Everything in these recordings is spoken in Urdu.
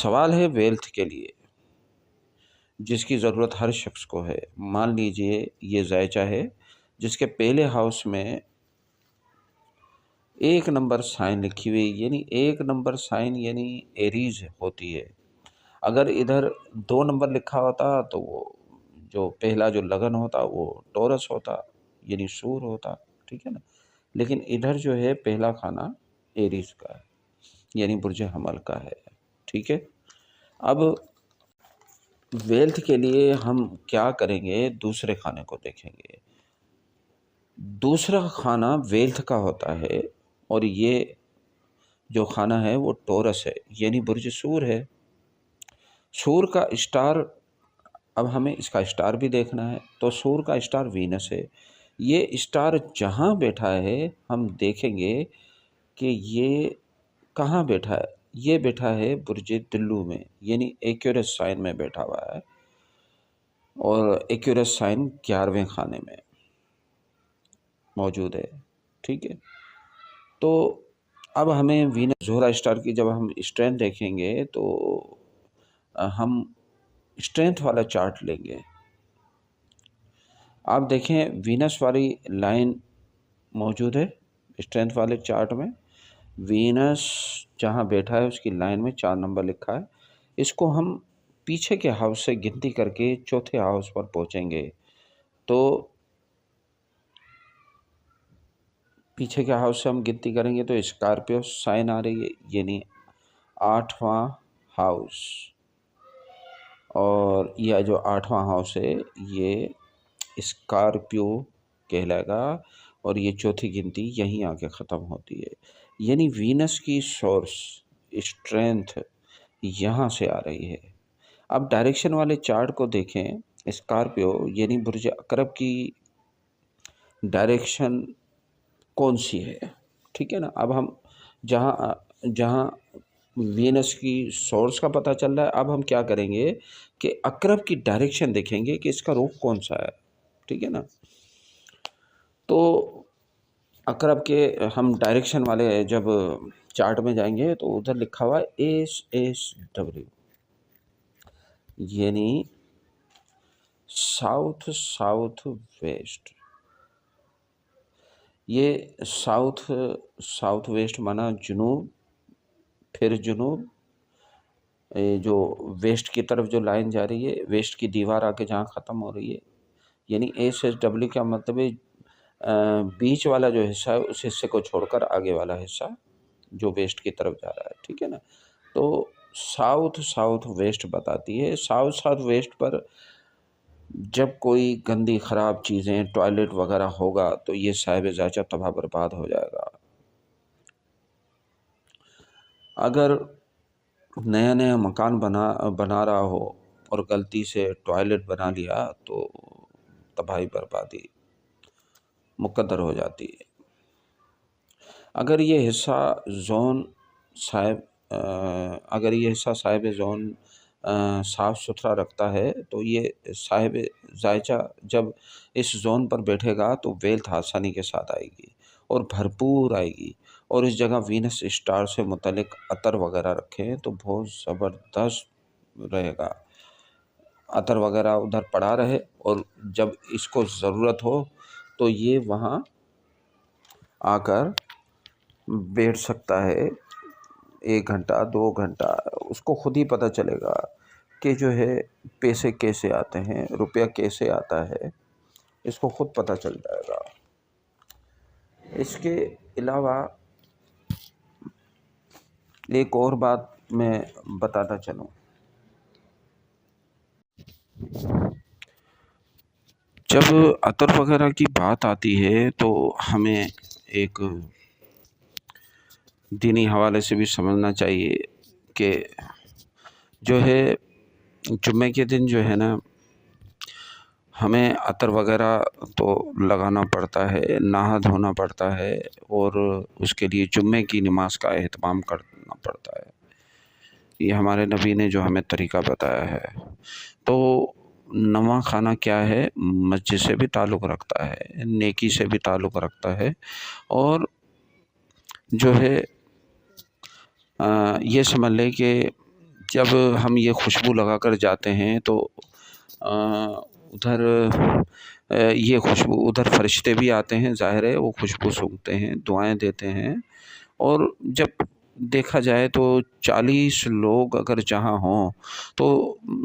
سوال ہے ویلتھ کے لیے جس کی ضرورت ہر شخص کو ہے۔ مان لیجئے یہ ذائچہ ہے جس کے پہلے ہاؤس میں 1 نمبر سائن لکھی ہوئی، یعنی 1 نمبر سائن یعنی ایریز ہوتی ہے۔ اگر ادھر 2 نمبر لکھا ہوتا تو وہ جو پہلا جو لگن ہوتا وہ ٹورس ہوتا، یعنی سور ہوتا، ٹھیک ہے نا۔ لیکن ادھر جو ہے پہلا خانہ ایریز کا ہے، یعنی برج حمل کا ہے، ٹھیک ہے۔ اب ویلتھ کے لیے ہم کیا کریں گے، دوسرے خانے کو دیکھیں گے۔ دوسرا خانہ ویلتھ کا ہوتا ہے اور یہ جو خانہ ہے وہ ٹورس ہے، یعنی برج سور ہے۔ سور کا اسٹار، اب ہمیں اس کا اسٹار بھی دیکھنا ہے، تو سور کا اسٹار وینس ہے۔ یہ اسٹار جہاں بیٹھا ہے ہم دیکھیں گے کہ یہ کہاں بیٹھا ہے۔ یہ بیٹھا ہے برج دلو میں، یعنی ایکیورس سائن میں بیٹھا ہوا ہے، اور ایکیورس سائن 11ویں خانے میں موجود ہے، ٹھیک ہے۔ تو اب ہمیں وینس زہرہ اسٹار کی جب ہم اسٹرینتھ دیکھیں گے تو ہم اسٹرینتھ والا چارٹ لیں گے۔ آپ دیکھیں وینس والی لائن موجود ہے اسٹرینتھ والے چارٹ میں۔ وینس جہاں بیٹھا ہے اس کی لائن میں 4 نمبر لکھا ہے۔ اس کو ہم پیچھے کے ہاؤس سے گنتی کر کے چوتھے ہاؤس پر پہنچیں گے تو پیچھے کے ہاؤس سے ہم گنتی کریں گے تو اسکارپیو سائن آ رہی ہے، یعنی 8واں ہاؤس، اور یہ جو 8واں ہاؤس ہے یہ اسکارپیو کہلائے گا، اور یہ چوتھی گنتی یہیں آ کے ختم ہوتی ہے، یعنی وینس کی سورس اسٹرینتھ یہاں سے آ رہی ہے۔ اب ڈائریکشن والے چارٹ کو دیکھیں، اسکارپیو یعنی برج عقرب کی ڈائریکشن کون سی ہے، ٹھیک ہے نا۔ اب ہم جہاں وینس کی سورس کا پتہ چل رہا ہے، اب ہم کیا کریں گے کہ عقرب کی ڈائریکشن دیکھیں گے کہ اس کا رخ کون سا ہے، ٹھیک ہے نا۔ تو عقرب کے ہم ڈائریکشن والے جب چارٹ میں جائیں گے تو ادھر لکھا ہوا ہے SSW، یعنی ساؤتھ ساؤتھ ویسٹ۔ یہ ساؤتھ ویسٹ مانا جنوب، پھر جنوب، جو ویسٹ کی طرف جو لائن جا رہی ہے، ویسٹ کی دیوار آ کے جہاں ختم ہو رہی ہے، یعنی SSW کا مطلب ہے بیچ والا جو حصہ ہے اس حصے کو چھوڑ کر آگے والا حصہ جو ویسٹ کی طرف جا رہا ہے، ٹھیک ہے نا۔ تو ساؤتھ ساؤتھ ویسٹ بتاتی ہے۔ ساؤتھ ساؤتھ ویسٹ پر جب کوئی گندی خراب چیزیں ٹوائلٹ وغیرہ ہوگا تو یہ صاحب ذائچہ تباہ برباد ہو جائے گا۔ اگر نیا نیا مکان بنا رہا ہو اور غلطی سے ٹوائلٹ بنا لیا تو تباہی بربادی مقدر ہو جاتی ہے۔ اگر یہ حصہ صاحب زون صاف ستھرا رکھتا ہے تو یہ صاحب ذائچہ جب اس زون پر بیٹھے گا تو ویلتھ آسانی کے ساتھ آئے گی اور بھرپور آئے گی، اور اس جگہ وینس اسٹار سے متعلق عطر وغیرہ رکھیں تو بہت زبردست رہے گا۔ عطر وغیرہ ادھر پڑا رہے اور جب اس کو ضرورت ہو تو یہ وہاں آ کر بیٹھ سکتا ہے، 1 گھنٹہ 2 گھنٹہ، اس کو خود ہی پتہ چلے گا کہ جو ہے پیسے کیسے آتے ہیں، روپیہ کیسے آتا ہے، اس کو خود پتہ چل جائے گا۔ اس کے علاوہ ایک اور بات میں بتاتا چلوں، جب عطر وغیرہ کی بات آتی ہے تو ہمیں ایک دینی حوالے سے بھی سمجھنا چاہیے کہ جو ہے جمعے کے دن جو ہے نا ہمیں عطر وغیرہ تو لگانا پڑتا ہے، نہا دھونا پڑتا ہے، اور اس کے لیے جمعے کی نماز کا اہتمام کرنا پڑتا ہے۔ یہ ہمارے نبی نے جو ہمیں طریقہ بتایا ہے۔ تو نواں خانہ کیا ہے، مسجد سے بھی تعلق رکھتا ہے، نیکی سے بھی تعلق رکھتا ہے، اور جو ہے یہ سمجھ لیں کہ جب ہم یہ خوشبو لگا کر جاتے ہیں تو ادھر یہ خوشبو ادھر فرشتے بھی آتے ہیں، ظاہر ہے وہ خوشبو سونگھتے ہیں، دعائیں دیتے ہیں. اور جب دیکھا جائے تو 40 لوگ اگر جہاں ہوں تو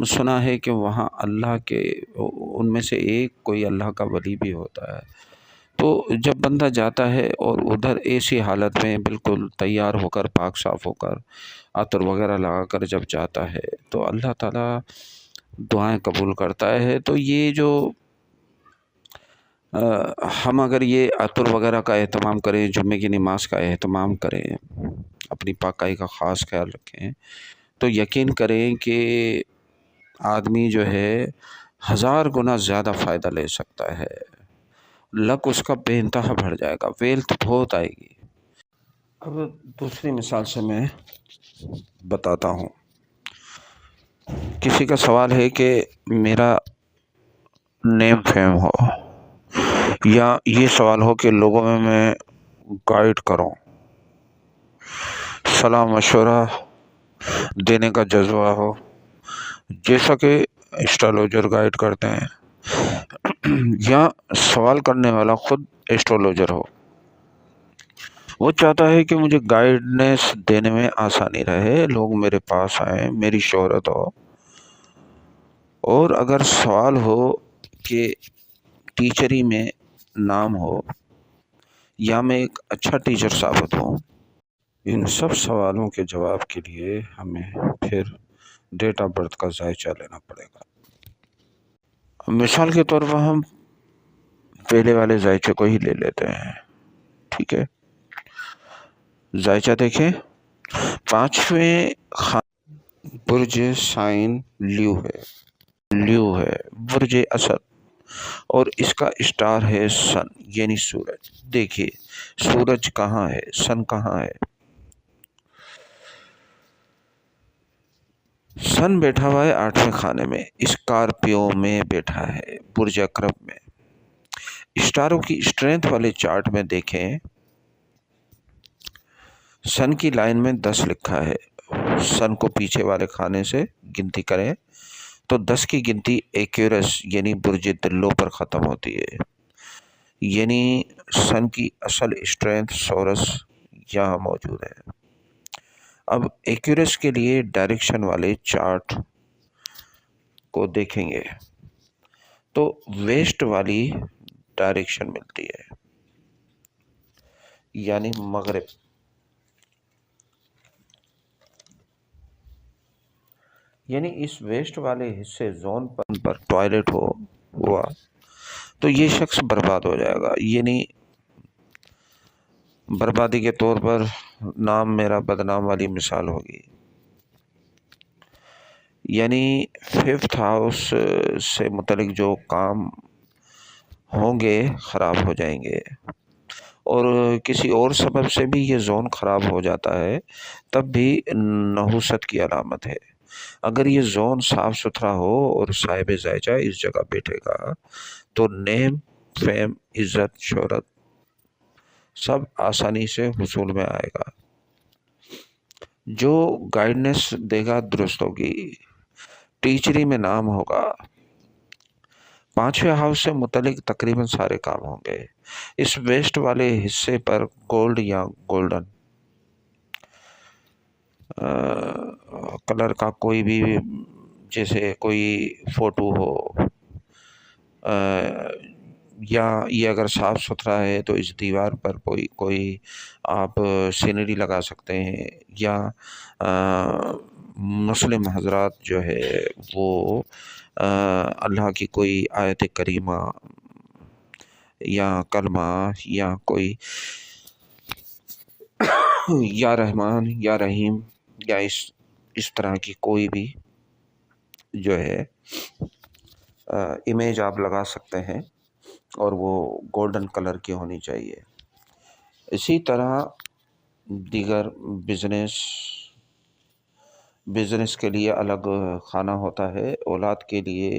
سنا ہے کہ وہاں اللہ کے ان میں سے ایک کوئی اللہ کا ولی بھی ہوتا ہے. تو جب بندہ جاتا ہے اور ادھر ایسی حالت میں بالکل تیار ہو کر، پاک صاف ہو کر، عطر وغیرہ لگا کر جب جاتا ہے تو اللہ تعالیٰ دعائیں قبول کرتا ہے. تو یہ جو ہم اگر یہ عطر وغیرہ کا اہتمام کریں، جمعے کی نماز کا اہتمام کریں، اپنی پاکائی کا خاص خیال رکھیں، تو یقین کریں کہ آدمی جو ہے 1000 گنا زیادہ فائدہ لے سکتا ہے. لک اس کا بے انتہا بڑھ جائے گا، ویلتھ بہت آئے گی. اب دوسری مثال سے میں بتاتا ہوں. کسی کا سوال ہے کہ میرا نیم فیم ہو، یا یہ سوال ہو کہ لوگوں میں گائیڈ کروں، صلاح مشورہ دینے کا جذبہ ہو، جیسا کہ ایسٹرولوجر گائیڈ کرتے ہیں، یا سوال کرنے والا خود ایسٹرولوجر ہو. وہ چاہتا ہے کہ مجھے گائیڈنس دینے میں آسانی رہے، لوگ میرے پاس آئیں، میری شہرت ہو. اور اگر سوال ہو کہ ٹیچری میں نام ہو یا میں ایک اچھا ٹیچر ثابت ہوں، ان سب سوالوں کے جواب کے لیے ہمیں پھر ڈیٹ آف برتھ کا ذائچہ لینا پڑے گا. مثال کے طور پر ہم پہلے والے ذائچے کو ہی لے لیتے ہیں. ٹھیک ہے، ذائچہ دیکھیں. 5ویں برج سائن لیو ہے، برج اسد، اور اس کا اسٹار ہے سن یعنی سورج. دیکھیے سورج کہاں ہے، سن کہاں ہے. سن بیٹھا ہوا ہے 8ویں خانے میں، اسکارپیو میں بیٹھا ہے، برج اکرب میں. اسٹاروں کی اسٹرینتھ والے چارٹ میں دیکھیں، سن کی لائن میں 10 لکھا ہے. سن کو پیچھے والے خانے سے گنتی کریں تو 10 کی گنتی ایکیورس یعنی برج دلو پر ختم ہوتی ہے. یعنی سن کی اصل اسٹرینتھ سورس یہاں موجود ہے. اب ایکیورس کے لیے ڈائریکشن والے چارٹ کو دیکھیں گے تو ویسٹ والی ڈائریکشن ملتی ہے، یعنی مغرب. یعنی اس ویسٹ والے حصے زون پر ٹوائلٹ ہوا تو یہ شخص برباد ہو جائے گا. یعنی بربادی کے طور پر نام میرا بدنام والی مثال ہوگی. یعنی 5th ہاؤس سے متعلق جو کام ہوں گے خراب ہو جائیں گے. اور کسی اور سبب سے بھی یہ زون خراب ہو جاتا ہے تب بھی نحوست کی علامت ہے. اگر یہ زون صاف ستھرا ہو اور صاحب ذائچہ اس جگہ بیٹھے گا تو نیم، فیم، عزت، شہرت سب آسانی سے حصول میں آئے گا. جو گائیڈنس دے گا درست ہوگی. ٹیچری میں نام ہوگا. 5ویں ہاؤس سے متعلق تقریباً سارے کام ہوں گے. اس ویسٹ والے حصے پر گولڈ یا گولڈن کلر کا کوئی بھی، جیسے کوئی فوٹو ہو، یا یہ اگر صاف ستھرا ہے تو اس دیوار پر کوئی آپ سینری لگا سکتے ہیں. یا مسلم حضرات جو ہے وہ اللہ کی کوئی آیت کریمہ یا کلمہ یا کوئی یا رحمان یا رحیم یا اس طرح کی کوئی بھی جو ہے امیج آپ لگا سکتے ہیں، اور وہ گولڈن کلر کی ہونی چاہیے. اسی طرح دیگر بزنس کے لیے الگ خانہ ہوتا ہے، اولاد کے لیے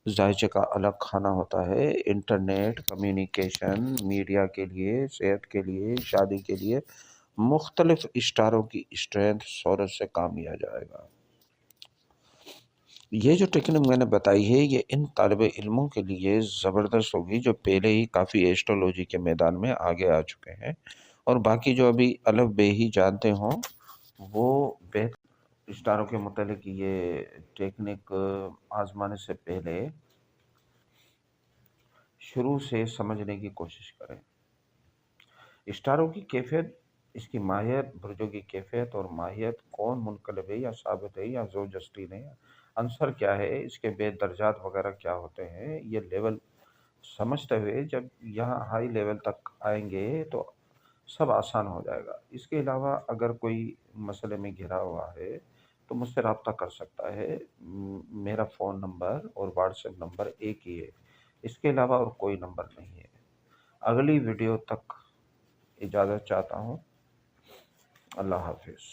ذائچے کا الگ خانہ ہوتا ہے، انٹرنیٹ، کمیونیکیشن، میڈیا کے لیے، صحت کے لیے، شادی کے لیے مختلف اسٹاروں کی اسٹرینتھ سورج سے کام لیا جائے گا. یہ جو ٹیکنیک میں نے بتائی ہے یہ ان طالب علموں کے لیے زبردست ہوگی جو پہلے ہی کافی ایسٹرولوجی کے میدان میں آگے آ چکے ہیں، اور باقی جو ابھی الف بے ہی جانتے ہوں وہ بہتر اسٹاروں کے متعلق یہ ٹیکنیک آزمانے سے پہلے شروع سے سمجھنے کی کوشش کریں۔ اسٹاروں کی کیفیت، اس کی ماہیت، برجوں کی کیفیت اور ماہیت، کون منقلب ہے یا ثابت ہے یا زوجسٹین ہے، عنصر کیا ہے، اس کے بے درجات وغیرہ کیا ہوتے ہیں، یہ لیول سمجھتے ہوئے جب یہاں ہائی لیول تک آئیں گے تو سب آسان ہو جائے گا۔ اس کے علاوہ اگر کوئی مسئلے میں گھرا ہوا ہے تو مجھ سے رابطہ کر سکتا ہے۔ میرا فون نمبر اور واٹس ایپ نمبر ایک ہی ہے، اس کے علاوہ اور کوئی نمبر نہیں ہے۔ اگلی ویڈیو تک اجازت چاہتا ہوں۔ اللہ حافظ۔